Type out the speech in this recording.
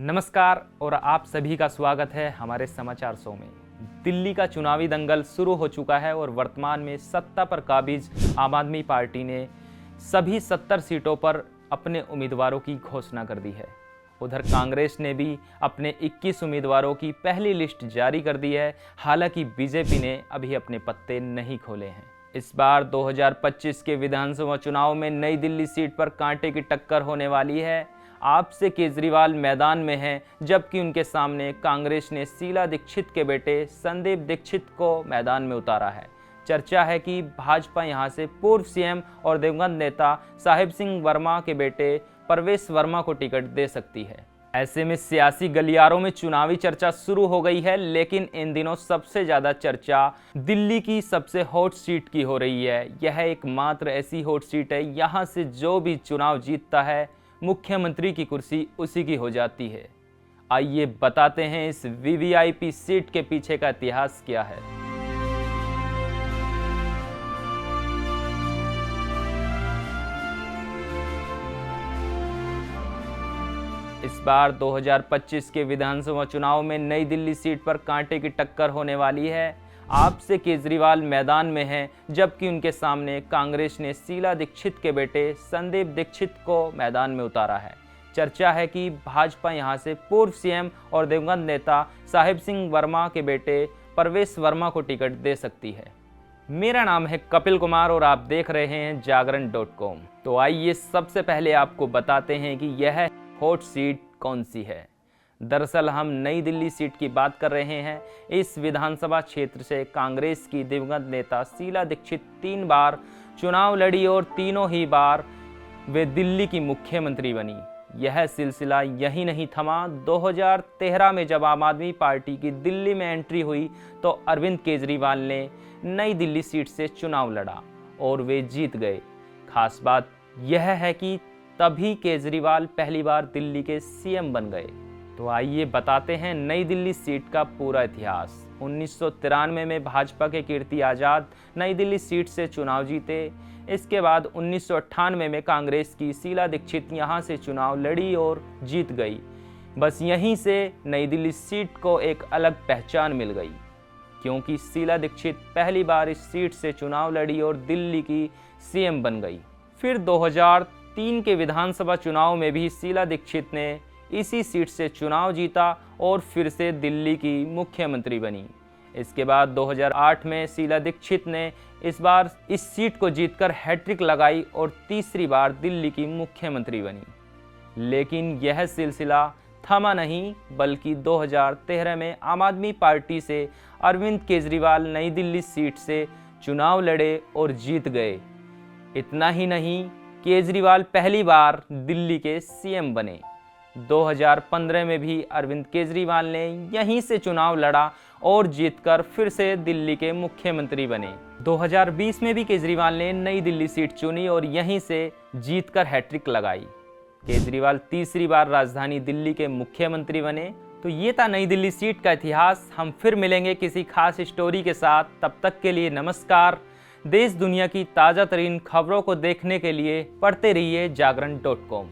नमस्कार और आप सभी का स्वागत है हमारे समाचार शो में। दिल्ली का चुनावी दंगल शुरू हो चुका है और वर्तमान में सत्ता पर काबिज आम आदमी पार्टी ने सभी 70 सीटों पर अपने उम्मीदवारों की घोषणा कर दी है। उधर कांग्रेस ने भी अपने 21 उम्मीदवारों की पहली लिस्ट जारी कर दी है। हालांकि बीजेपी ने अभी अपने पत्ते नहीं खोले हैं। इस बार 2025 के विधानसभा चुनाव में नई दिल्ली सीट पर कांटे की टक्कर होने वाली है। आप से केजरीवाल मैदान में हैं, जबकि उनके सामने कांग्रेस ने शीला दीक्षित के बेटे संदीप दीक्षित को मैदान में उतारा है। चर्चा है कि भाजपा यहां से पूर्व सीएम और दिवंगत नेता साहिब सिंह वर्मा के बेटे परवेश वर्मा को टिकट दे सकती है। ऐसे में सियासी गलियारों में चुनावी चर्चा शुरू हो गई है, लेकिन इन दिनों सबसे ज्यादा चर्चा दिल्ली की सबसे हॉट सीट की हो रही है। यह एकमात्र ऐसी हॉट सीट है, यहाँ से जो भी चुनाव जीतता है मुख्यमंत्री की कुर्सी उसी की हो जाती है। आइए बताते हैं इस वीवीआईपी सीट के पीछे का इतिहास क्या है। इस बार 2025 के विधानसभा चुनाव में नई दिल्ली सीट पर कांटे की टक्कर होने वाली है। आप से केजरीवाल मैदान में हैं, जबकि उनके सामने कांग्रेस ने शीला दीक्षित के बेटे संदीप दीक्षित को मैदान में उतारा है। चर्चा है कि भाजपा यहां से पूर्व सीएम और दिवंगत नेता साहिब सिंह वर्मा के बेटे परवेश वर्मा को टिकट दे सकती है। मेरा नाम है कपिल कुमार और आप देख रहे हैं जागरण.com। तो आइए सबसे पहले आपको बताते हैं कि यह हॉट सीट कौन सी है। दरअसल हम नई दिल्ली सीट की बात कर रहे हैं। इस विधानसभा क्षेत्र से कांग्रेस की दिवंगत नेता शीला दीक्षित 3 बार चुनाव लड़ी और तीनों ही बार वे दिल्ली की मुख्यमंत्री बनी। यह सिलसिला यही नहीं थमा। 2013 में जब आम आदमी पार्टी की दिल्ली में एंट्री हुई तो अरविंद केजरीवाल ने नई दिल्ली सीट से चुनाव लड़ा और वे जीत गए। खास बात यह है कि तभी केजरीवाल पहली बार दिल्ली के सीएम बन गए। तो आइए बताते हैं नई दिल्ली सीट का पूरा इतिहास। 1993 में भाजपा के कीर्ति आजाद नई दिल्ली सीट से चुनाव जीते। इसके बाद 1998 में कांग्रेस की शीला दीक्षित यहां से चुनाव लड़ी और जीत गई। बस यहीं से नई दिल्ली सीट को एक अलग पहचान मिल गई, क्योंकि शीला दीक्षित पहली बार इस सीट से चुनाव लड़ी और दिल्ली की सीएम बन गई। फिर 2003 के विधानसभा चुनाव में भी शीला दीक्षित ने इसी सीट से चुनाव जीता और फिर से दिल्ली की मुख्यमंत्री बनी। इसके बाद 2008 में शीला दीक्षित ने इस बार इस सीट को जीतकर हैट्रिक लगाई और तीसरी बार दिल्ली की मुख्यमंत्री बनी। लेकिन यह सिलसिला थमा नहीं, बल्कि 2013 में आम आदमी पार्टी से अरविंद केजरीवाल नई दिल्ली सीट से चुनाव लड़े और जीत गए। इतना ही नहीं, केजरीवाल पहली बार दिल्ली के सीएम बने। 2015 में भी अरविंद केजरीवाल ने यहीं से चुनाव लड़ा और जीतकर फिर से दिल्ली के मुख्यमंत्री बने। 2020 में भी केजरीवाल ने नई दिल्ली सीट चुनी और यहीं से जीतकर हैट्रिक लगाई। केजरीवाल तीसरी बार राजधानी दिल्ली के मुख्यमंत्री बने। तो ये था नई दिल्ली सीट का इतिहास। हम फिर मिलेंगे किसी खास स्टोरी के साथ। तब तक के लिए नमस्कार। देश दुनिया की ताज़ा तरीन खबरों को देखने के लिए पढ़ते रहिए जागरण.com।